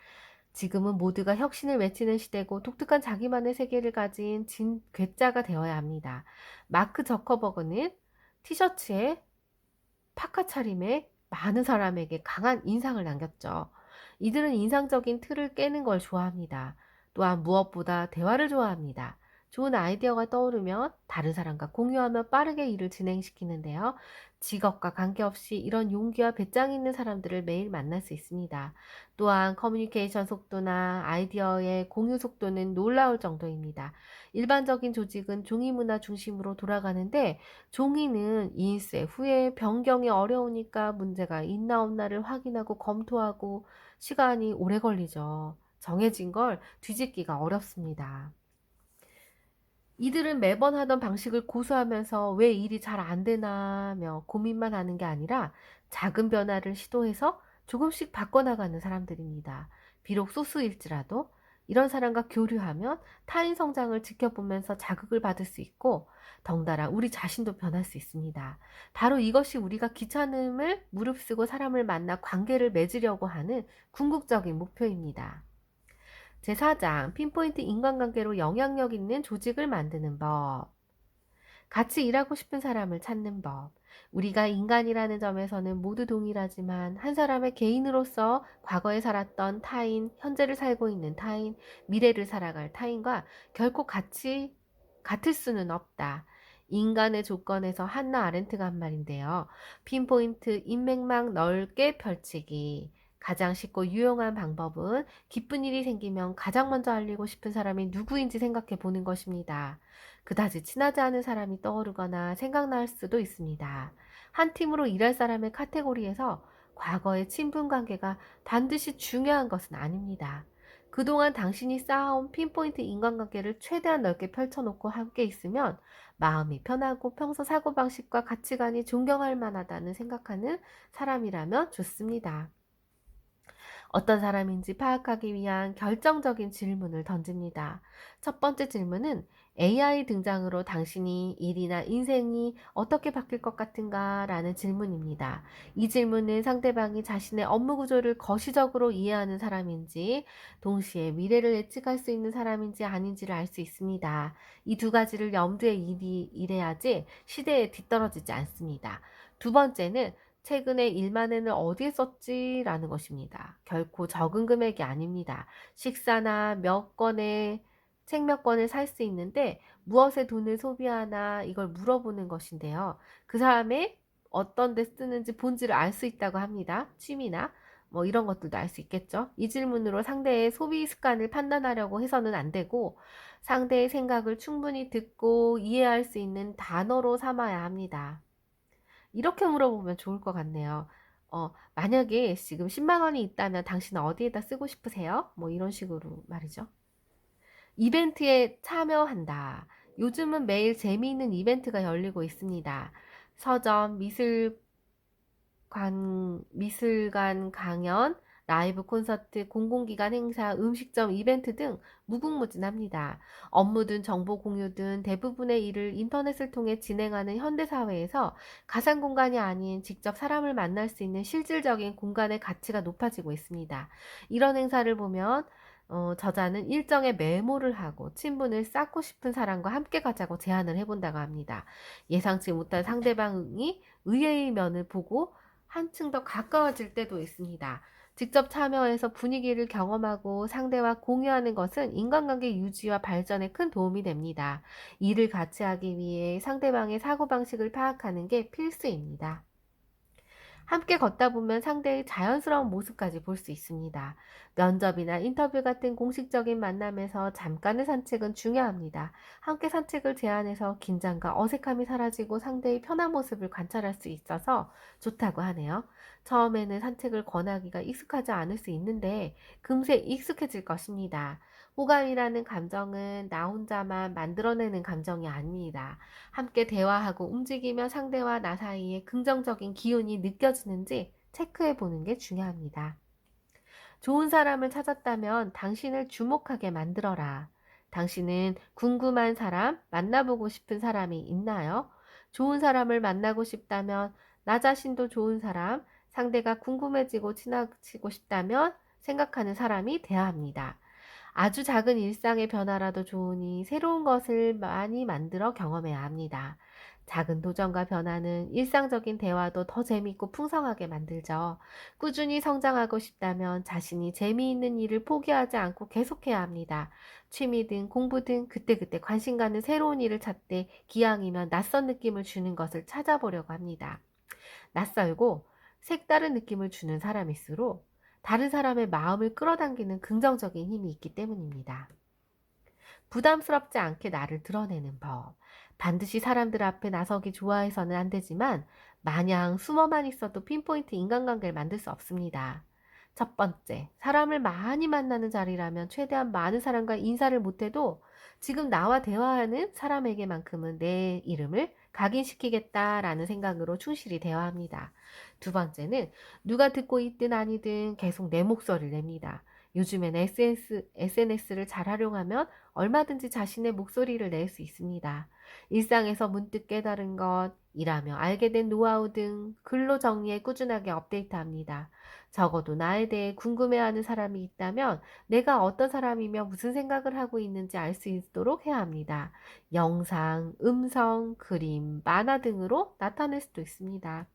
지금은 모두가 혁신을 외치는 시대고 독특한 자기만의 세계를 가진 괴짜가 되어야 합니다. 마크 저커버그는 티셔츠에 파카 차림에 많은 사람에게 강한 인상을 남겼죠. 이들은 인상적인 틀을 깨는 걸 좋아합니다. 또한 무엇보다 대화를 좋아합니다. 좋은 아이디어가 떠오르면 다른 사람과 공유하며 빠르게 일을 진행시키는데요. 직업과 관계없이 이런 용기와 배짱이 있는 사람들을 매일 만날 수 있습니다. 또한 커뮤니케이션 속도나 아이디어의 공유 속도는 놀라울 정도입니다. 일반적인 조직은 종이 문화 중심으로 돌아가는데 종이는 인쇄 후에 변경이 어려우니까 문제가 있나 없나를 확인하고 검토하고 시간이 오래 걸리죠. 정해진 걸 뒤집기가 어렵습니다. 이들은 매번 하던 방식을 고수하면서 왜 일이 잘 안 되나며 고민만 하는 게 아니라 작은 변화를 시도해서 조금씩 바꿔나가는 사람들입니다. 비록 소수일지라도 이런 사람과 교류하면 타인 성장을 지켜보면서 자극을 받을 수 있고 덩달아 우리 자신도 변할 수 있습니다. 바로 이것이 우리가 귀찮음을 무릅쓰고 사람을 만나 관계를 맺으려고 하는 궁극적인 목표입니다. 제4장 핀포인트 인간관계로 영향력 있는 조직을 만드는 법. 같이 일하고 싶은 사람을 찾는 법. 우리가 인간이라는 점에서는 모두 동일하지만 한 사람의 개인으로서 과거에 살았던 타인, 현재를 살고 있는 타인, 미래를 살아갈 타인과 결코 같을 수는 없다. 인간의 조건에서 한나 아렌트가 한 말인데요. 핀포인트 인맥망 넓게 펼치기. 가장 쉽고 유용한 방법은 기쁜 일이 생기면 가장 먼저 알리고 싶은 사람이 누구인지 생각해 보는 것입니다. 그다지 친하지 않은 사람이 떠오르거나 생각날 수도 있습니다. 한 팀으로 일할 사람의 카테고리에서 과거의 친분 관계가 반드시 중요한 것은 아닙니다. 그동안 당신이 쌓아온 핀포인트 인간관계를 최대한 넓게 펼쳐놓고 함께 있으면 마음이 편하고 평소 사고방식과 가치관이 존경할 만하다는 생각하는 사람이라면 좋습니다. 어떤 사람인지 파악하기 위한 결정적인 질문을 던집니다. 첫 번째 질문은 AI 등장으로 당신이 일이나 인생이 어떻게 바뀔 것 같은가? 라는 질문입니다. 이 질문은 상대방이 자신의 업무 구조를 거시적으로 이해하는 사람인지, 동시에 미래를 예측할 수 있는 사람인지 아닌지를 알 수 있습니다. 이 두 가지를 염두에 일해야지 시대에 뒤떨어지지 않습니다. 두 번째는 최근에 1만 엔을 어디에 썼지? 라는 것입니다. 결코 적은 금액이 아닙니다. 식사나 책 몇 권을 살 수 있는데 무엇에 돈을 소비하나 이걸 물어보는 것인데요. 그 사람의 어떤 데 쓰는지 본질을 알 수 있다고 합니다. 취미나 뭐 이런 것들도 알 수 있겠죠. 이 질문으로 상대의 소비 습관을 판단하려고 해서는 안 되고 상대의 생각을 충분히 듣고 이해할 수 있는 단어로 삼아야 합니다. 이렇게 물어보면 좋을 것 같네요. 만약에 지금 10만 원이 있다면 당신은 어디에다 쓰고 싶으세요? 뭐 이런 식으로 말이죠. 이벤트에 참여한다. 요즘은 매일 재미있는 이벤트가 열리고 있습니다. 서점, 미술관 강연, 라이브 콘서트, 공공기관 행사, 음식점 이벤트 등 무궁무진합니다. 업무든 정보 공유든 대부분의 일을 인터넷을 통해 진행하는 현대사회에서 가상 공간이 아닌 직접 사람을 만날 수 있는 실질적인 공간의 가치가 높아지고 있습니다. 이런 행사를 보면 저자는 일정의 메모를 하고 친분을 쌓고 싶은 사람과 함께 가자고 제안을 해본다고 합니다. 예상치 못한 상대방이 의외의 면을 보고 한층 더 가까워질 때도 있습니다. 직접 참여해서 분위기를 경험하고 상대와 공유하는 것은 인간관계 유지와 발전에 큰 도움이 됩니다. 일을 같이 하기 위해 상대방의 사고방식을 파악하는 게 필수입니다. 함께 걷다 보면 상대의 자연스러운 모습까지 볼 수 있습니다. 면접이나 인터뷰 같은 공식적인 만남에서 잠깐의 산책은 중요합니다. 함께 산책을 제안해서 긴장과 어색함이 사라지고 상대의 편한 모습을 관찰할 수 있어서 좋다고 하네요. 처음에는 산책을 권하기가 익숙하지 않을 수 있는데 금세 익숙해질 것입니다. 호감이라는 감정은 나 혼자만 만들어내는 감정이 아닙니다. 함께 대화하고 움직이며 상대와 나 사이에 긍정적인 기운이 느껴지는지 체크해 보는 게 중요합니다. 좋은 사람을 찾았다면 당신을 주목하게 만들어라. 당신은 궁금한 사람, 만나보고 싶은 사람이 있나요? 좋은 사람을 만나고 싶다면 나 자신도 좋은 사람, 상대가 궁금해지고 친해지고 싶다면 생각하는 사람이 돼야 합니다. 아주 작은 일상의 변화라도 좋으니 새로운 것을 많이 만들어 경험해야 합니다. 작은 도전과 변화는 일상적인 대화도 더 재밌고 풍성하게 만들죠. 꾸준히 성장하고 싶다면 자신이 재미있는 일을 포기하지 않고 계속해야 합니다. 취미든 공부든 그때그때 관심 가는 새로운 일을 찾되 기왕이면 낯선 느낌을 주는 것을 찾아보려고 합니다. 낯설고 색다른 느낌을 주는 사람일수록 다른 사람의 마음을 끌어당기는 긍정적인 힘이 있기 때문입니다. 부담스럽지 않게 나를 드러내는 법. 반드시 사람들 앞에 나서기 좋아해서는 안 되지만 마냥 숨어만 있어도 핀포인트 인간관계를 만들 수 없습니다. 첫 번째, 사람을 많이 만나는 자리라면 최대한 많은 사람과 인사를 못해도 지금 나와 대화하는 사람에게만큼은 내 이름을 각인시키겠다라는 생각으로 충실히 대화합니다. 두 번째는 누가 듣고 있든 아니든 계속 내 목소리를 냅니다. 요즘엔 SNS를 잘 활용하면 얼마든지 자신의 목소리를 낼 수 있습니다. 일상에서 문득 깨달은 것, 일하며 알게 된 노하우 등 글로 정리해 꾸준하게 업데이트합니다. 적어도 나에 대해 궁금해하는 사람이 있다면 내가 어떤 사람이며 무슨 생각을 하고 있는지 알 수 있도록 해야 합니다. 영상, 음성, 그림, 만화 등으로 나타낼 수도 있습니다.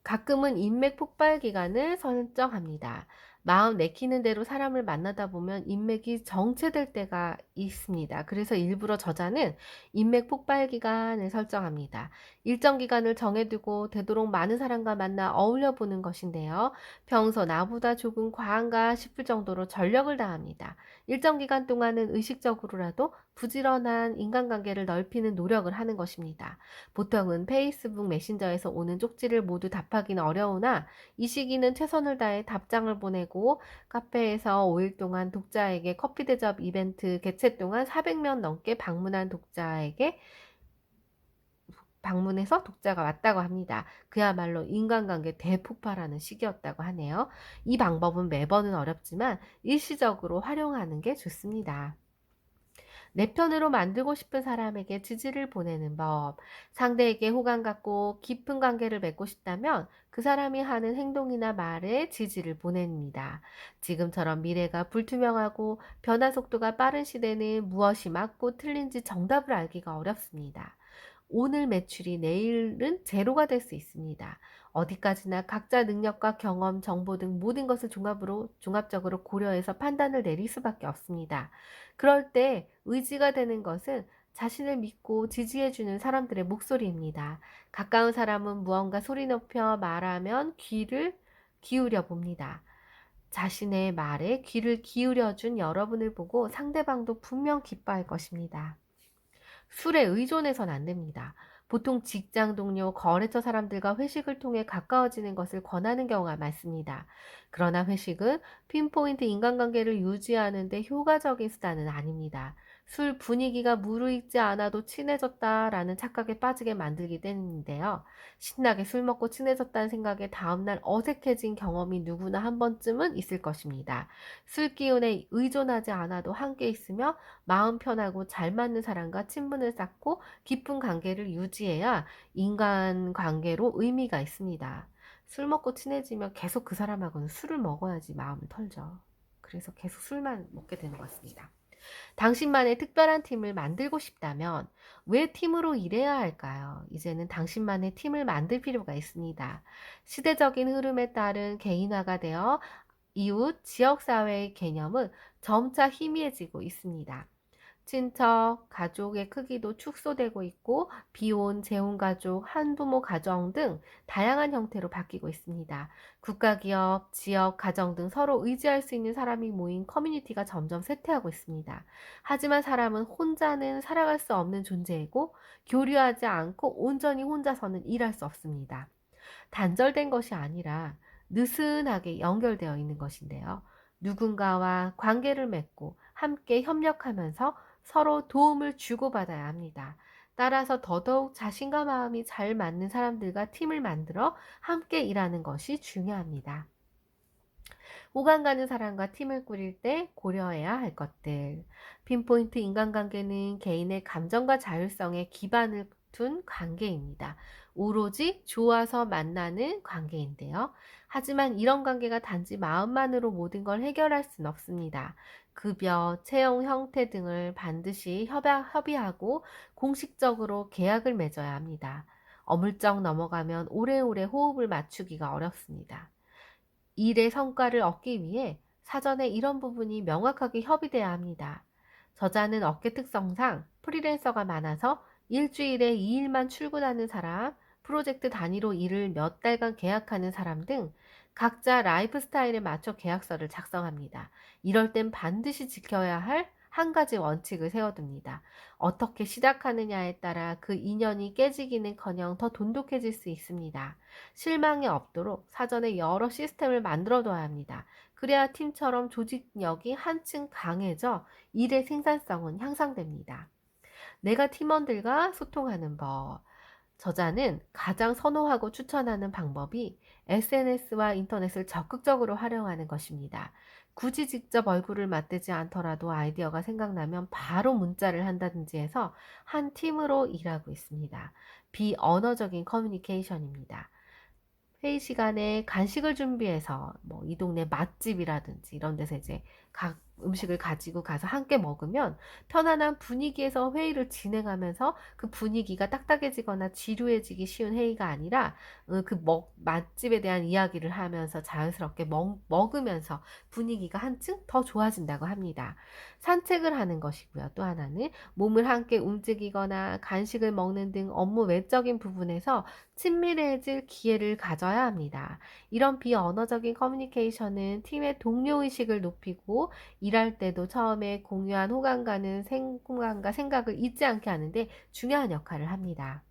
가끔은 인맥 폭발 기간을 설정합니다. 마음 내키는 대로 사람을 만나다 보면 인맥이 정체될 때가 있습니다. 그래서 일부러 저자는 인맥 폭발 기간을 설정합니다. 일정 기간을 정해두고 되도록 많은 사람과 만나 어울려 보는 것인데요. 평소 나보다 조금 과한가 싶을 정도로 전력을 다합니다. 일정 기간 동안은 의식적으로라도 부지런한 인간관계를 넓히는 노력을 하는 것입니다. 보통은 페이스북 메신저에서 오는 쪽지를 모두 답하기는 어려우나 이 시기는 최선을 다해 답장을 보내고 카페에서 5일 동안 독자에게 커피 대접 이벤트 개최 동안 400명 넘게 방문해서 독자가 왔다고 합니다. 그야말로 인간관계 대폭발하는 시기였다고 하네요. 이 방법은 매번은 어렵지만 일시적으로 활용하는 게 좋습니다. 내 편으로 만들고 싶은 사람에게 지지를 보내는 법. 상대에게 호감 갖고 깊은 관계를 맺고 싶다면 그 사람이 하는 행동이나 말에 지지를 보냅니다. 지금처럼 미래가 불투명하고 변화 속도가 빠른 시대는 무엇이 맞고 틀린지 정답을 알기가 어렵습니다. 오늘 매출이 내일은 제로가 될 수 있습니다. 어디까지나 각자 능력과 경험, 정보 등 모든 것을 종합적으로 고려해서 판단을 내릴 수밖에 없습니다. 그럴 때 의지가 되는 것은 자신을 믿고 지지해주는 사람들의 목소리입니다. 가까운 사람은 무언가 소리 높여 말하면 귀를 기울여 봅니다. 자신의 말에 귀를 기울여준 여러분을 보고 상대방도 분명 기뻐할 것입니다. 술에 의존해선 안 됩니다. 보통 직장 동료, 거래처 사람들과 회식을 통해 가까워지는 것을 권하는 경우가 많습니다. 그러나 회식은 핀포인트 인간관계를 유지하는 데 효과적인 수단은 아닙니다. 술 분위기가 무르익지 않아도 친해졌다라는 착각에 빠지게 만들기 때문인데요. 신나게 술 먹고 친해졌다는 생각에 다음날 어색해진 경험이 누구나 한 번쯤은 있을 것입니다. 술 기운에 의존하지 않아도 함께 있으며 마음 편하고 잘 맞는 사람과 친분을 쌓고 깊은 관계를 유지해야 인간관계로 의미가 있습니다. 술 먹고 친해지면 계속 그 사람하고는 술을 먹어야지 마음을 털죠. 그래서 계속 술만 먹게 되는 것 같습니다. 당신만의 특별한 팀을 만들고 싶다면 왜 팀으로 일해야 할까요? 이제는 당신만의 팀을 만들 필요가 있습니다. 시대적인 흐름에 따른 개인화가 되어 이웃, 지역사회의 개념은 점차 희미해지고 있습니다. 친척, 가족의 크기도 축소되고 있고 비혼, 재혼 가족, 한부모 가정 등 다양한 형태로 바뀌고 있습니다. 국가, 기업, 지역, 가정 등 서로 의지할 수 있는 사람이 모인 커뮤니티가 점점 쇠퇴하고 있습니다. 하지만 사람은 혼자는 살아갈 수 없는 존재이고 교류하지 않고 온전히 혼자서는 일할 수 없습니다. 단절된 것이 아니라 느슨하게 연결되어 있는 것인데요. 누군가와 관계를 맺고 함께 협력하면서 서로 도움을 주고받아야 합니다. 따라서 더더욱 자신과 마음이 잘 맞는 사람들과 팀을 만들어 함께 일하는 것이 중요합니다. 호감 가는 사람과 팀을 꾸릴 때 고려해야 할 것들. 핀포인트 인간관계는 개인의 감정과 자율성에 기반을 둔 관계입니다. 오로지 좋아서 만나는 관계인데요. 하지만 이런 관계가 단지 마음만으로 모든 걸 해결할 수는 없습니다. 급여, 채용 형태 등을 반드시 협의하고 공식적으로 계약을 맺어야 합니다. 어물쩍 넘어가면 오래오래 호흡을 맞추기가 어렵습니다. 일의 성과를 얻기 위해 사전에 이런 부분이 명확하게 협의돼야 합니다. 저자는 업계 특성상 프리랜서가 많아서 일주일에 2일만 출근하는 사람, 프로젝트 단위로 일을 몇 달간 계약하는 사람 등 각자 라이프 스타일에 맞춰 계약서를 작성합니다. 이럴 땐 반드시 지켜야 할 한 가지 원칙을 세워둡니다. 어떻게 시작하느냐에 따라 그 인연이 깨지기는커녕 더 돈독해질 수 있습니다. 실망이 없도록 사전에 여러 시스템을 만들어둬야 합니다. 그래야 팀처럼 조직력이 한층 강해져 일의 생산성은 향상됩니다. 내가 팀원들과 소통하는 법. 저자는 가장 선호하고 추천하는 방법이 SNS와 인터넷을 적극적으로 활용하는 것입니다. 굳이 직접 얼굴을 맞대지 않더라도 아이디어가 생각나면 바로 문자를 한다든지 해서 한 팀으로 일하고 있습니다. 비언어적인 커뮤니케이션입니다. 회의 시간에 간식을 준비해서 이 동네 맛집이라든지 이런 데서 이제 각 음식을 가지고 가서 함께 먹으면 편안한 분위기에서 회의를 진행하면서 그 분위기가 딱딱해지거나 지루해지기 쉬운 회의가 아니라 맛집에 대한 이야기를 하면서 자연스럽게 먹으면서 분위기가 한층 더 좋아진다고 합니다. 산책을 하는 것이고요. 또 하나는 몸을 함께 움직이거나 간식을 먹는 등 업무 외적인 부분에서 친밀해질 기회를 가져야 합니다. 이런 비언어적인 커뮤니케이션은 팀의 동료의식을 높이고 일할 때도 처음에 공유한 호감과 생각을 잊지 않게 하는데 중요한 역할을 합니다.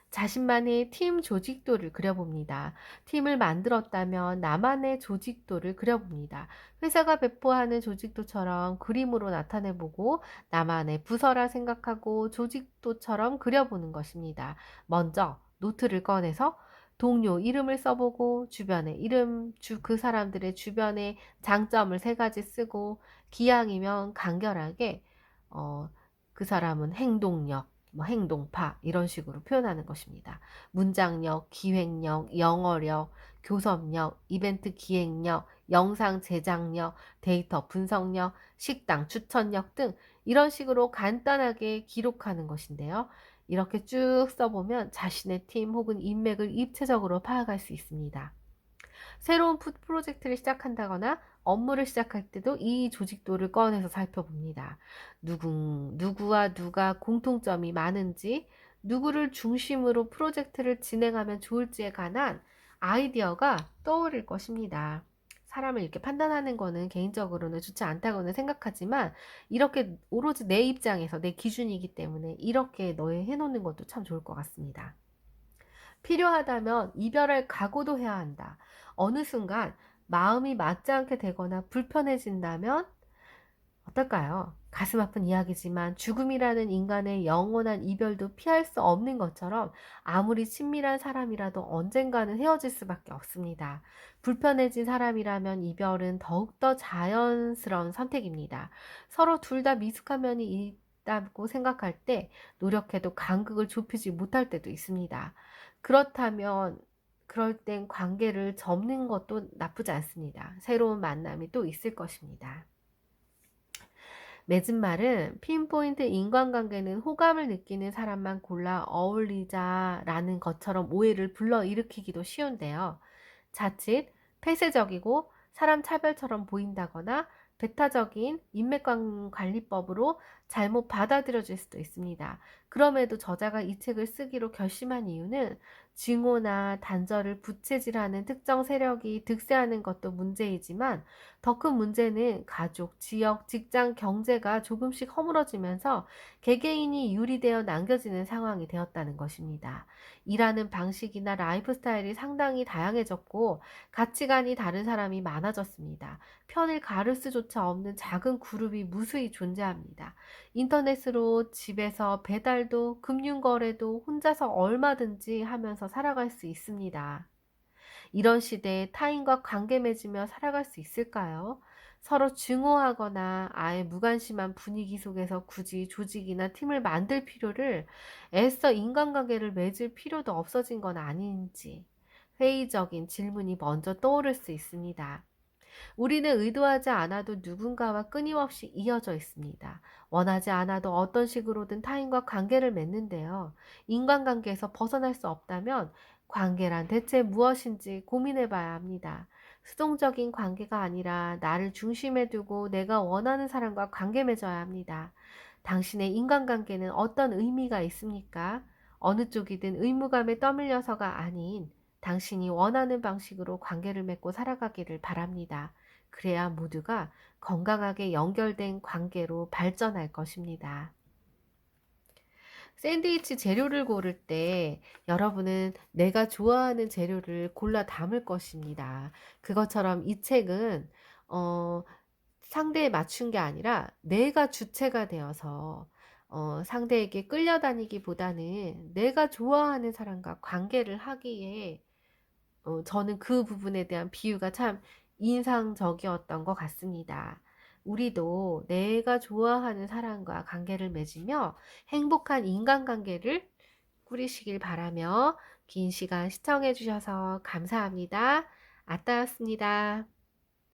자신만의 팀 조직도를 그려봅니다. 팀을 만들었다면 나만의 조직도를 그려봅니다. 회사가 배포하는 조직도처럼 그림으로 나타내보고 나만의 부서라 생각하고 조직도처럼 그려보는 것입니다. 먼저 노트를 꺼내서 동료 이름을 써보고 주변의 이름, 그 사람들의 주변의 장점을 3가지 쓰고 기왕이면 간결하게 그 사람은 행동력, 행동파 이런 식으로 표현하는 것입니다. 문장력, 기획력, 영어력, 교섭력, 이벤트 기획력, 영상 제작력, 데이터 분석력, 식당 추천력 등 이런 식으로 간단하게 기록하는 것인데요. 이렇게 쭉 써보면 자신의 팀 혹은 인맥을 입체적으로 파악할 수 있습니다. 새로운 프로젝트를 시작한다거나 업무를 시작할 때도 이 조직도를 꺼내서 살펴봅니다. 누구와 누가 공통점이 많은지, 누구를 중심으로 프로젝트를 진행하면 좋을지에 관한 아이디어가 떠오를 것입니다. 사람을 이렇게 판단하는 거는 개인적으로는 좋지 않다고는 생각하지만 이렇게 오로지 내 입장에서 내 기준이기 때문에 이렇게 해놓는 것도 참 좋을 것 같습니다. 필요하다면 이별할 각오도 해야 한다. 어느 순간 마음이 맞지 않게 되거나 불편해진다면 어떨까요? 가슴 아픈 이야기지만 죽음이라는 인간의 영원한 이별도 피할 수 없는 것처럼 아무리 친밀한 사람이라도 언젠가는 헤어질 수밖에 없습니다. 불편해진 사람이라면 이별은 더욱더 자연스러운 선택입니다. 서로 둘 다 미숙한 면이 있다고 생각할 때 노력해도 간극을 좁히지 못할 때도 있습니다. 그렇다면 그럴 땐 관계를 접는 것도 나쁘지 않습니다. 새로운 만남이 또 있을 것입니다. 맺은 말은 핀포인트 인간관계는 호감을 느끼는 사람만 골라 어울리자라는 것처럼 오해를 불러일으키기도 쉬운데요. 자칫 폐쇄적이고 사람 차별처럼 보인다거나 배타적인 인맥관리법으로 잘못 받아들여질 수도 있습니다. 그럼에도 저자가 이 책을 쓰기로 결심한 이유는 증오나 단절을 부채질하는 특정 세력이 득세하는 것도 문제이지만 더 큰 문제는 가족, 지역, 직장, 경제가 조금씩 허물어지면서 개개인이 유리되어 남겨지는 상황이 되었다는 것입니다. 일하는 방식이나 라이프 스타일이 상당히 다양해졌고 가치관이 다른 사람이 많아졌습니다. 편을 가를 수조차 없는 작은 그룹이 무수히 존재합니다. 인터넷으로 집에서 배달도 금융거래도 혼자서 얼마든지 하면서 살아갈 수 있습니다. 이런 시대에 타인과 관계 맺으며 살아갈 수 있을까요? 서로 증오하거나 아예 무관심한 분위기 속에서 굳이 조직이나 팀을 만들 필요를 애써 인간관계를 맺을 필요도 없어진 건 아닌지 회의적인 질문이 먼저 떠오를 수 있습니다. 우리는 의도하지 않아도 누군가와 끊임없이 이어져 있습니다. 원하지 않아도 어떤 식으로든 타인과 관계를 맺는데요. 인간관계에서 벗어날 수 없다면 관계란 대체 무엇인지 고민해 봐야 합니다. 수동적인 관계가 아니라 나를 중심에 두고 내가 원하는 사람과 관계 맺어야 합니다. 당신의 인간관계는 어떤 의미가 있습니까? 어느 쪽이든 의무감에 떠밀려서가 아닌 당신이 원하는 방식으로 관계를 맺고 살아가기를 바랍니다. 그래야 모두가 건강하게 연결된 관계로 발전할 것입니다. 샌드위치 재료를 고를 때 여러분은 내가 좋아하는 재료를 골라 담을 것입니다. 그것처럼 이 책은 상대에 맞춘 게 아니라 내가 주체가 되어서 상대에게 끌려다니기보다는 내가 좋아하는 사람과 관계를 하기에 저는 그 부분에 대한 비유가 참 인상적이었던 것 같습니다. 우리도 내가 좋아하는 사람과 관계를 맺으며 행복한 인간관계를 꾸리시길 바라며 긴 시간 시청해 주셔서 감사합니다. 아따였습니다.